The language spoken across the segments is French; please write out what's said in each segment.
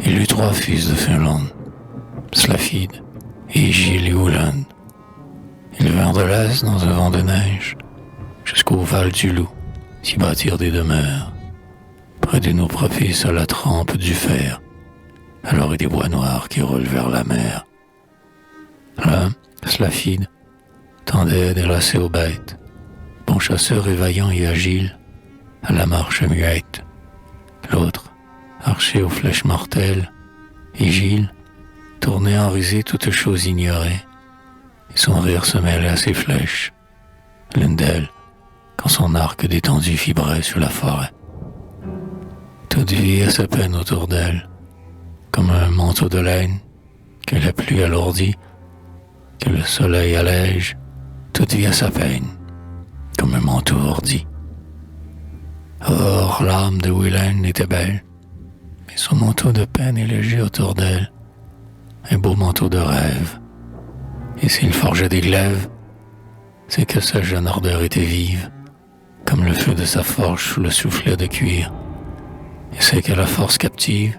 Il eut 3 fils de Finlande, Slafid, Egil et Uland. Ils vinrent de l'Est dans un vent de neige, jusqu'au Val du Loup, s'y bâtirent des demeures, près d'une eau propice à la trempe du fer, à l'orée des bois noirs qui roulent vers la mer. L'un, Slafid, tendait des lacets aux bêtes, bon chasseur et vaillant et agile, à la marche muette. L'autre, archer aux flèches mortelles, et Gilles, tournait en risée toute chose ignorée, et son rire se mêlait à ses flèches, l'une d'elles, quand son arc détendu vibrait sur la forêt. Toute vie a sa peine autour d'elle, comme un manteau de laine, que la pluie alourdit, que le soleil allège, toute vie a sa peine, comme un manteau ordi. Or, l'âme de Wilhelm était belle, mais son manteau de peine est léger autour d'elle, un beau manteau de rêve. Et s'il forgeait des glaives, c'est que sa jeune ardeur était vive, comme le feu de sa forge sous le soufflet de cuir. Et c'est que la force captive,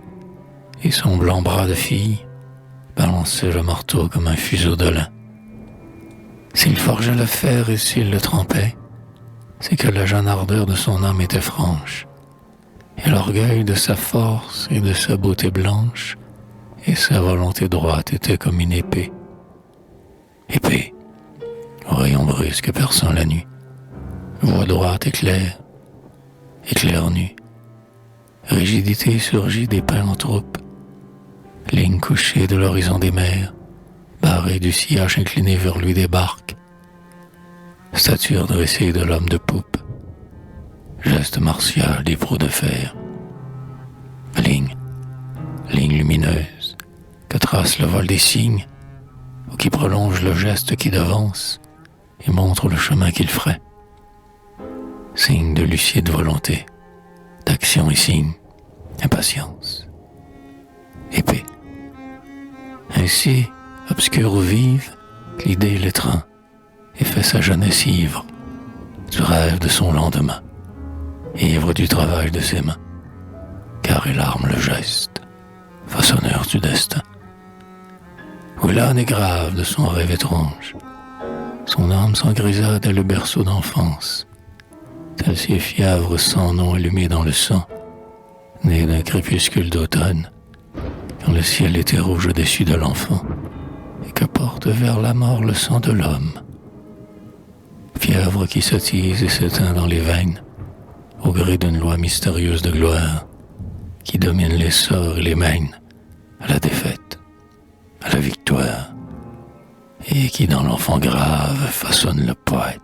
et son blanc bras de fille, balançait le marteau comme un fuseau de lin. S'il forgeait le fer et s'il le trempait, c'est que la jeune ardeur de son âme était franche, et l'orgueil de sa force et de sa beauté blanche, et sa volonté droite était comme une épée. Épée, au rayon brusque perçant la nuit, voix droite éclair, éclair nu, rigidité surgit des pins en troupe, ligne couchée de l'horizon des mers, barrée du sillage incliné vers lui des barques, stature dressée de l'homme de poupe, geste martial des proues de fer, ligne lumineuse, que trace le vol des cygnes, ou qui prolonge le geste qui devance et montre le chemin qu'il ferait. Signe de lucide volonté, d'action et signe, impatience, épée. Ainsi, obscure ou vive, l'idée l'étreint et fait sa jeunesse ivre du rêve de son lendemain, ivre du travail de ses mains, car il arme le geste, façonneur du destin. Wilhelm est grave de son rêve étrange, son âme s'engrisa dès le berceau d'enfance, tel ces fièvres sans nom allumées dans le sang, nées d'un crépuscule d'automne, quand le ciel était rouge au-dessus de l'enfant, et que porte vers la mort le sang de l'homme. Fièvre qui s'attise et s'éteint dans les veines, au gré d'une loi mystérieuse de gloire, qui domine les sorts et les mène à la défaite, à la victoire, et qui dans l'enfant grave façonne le poète.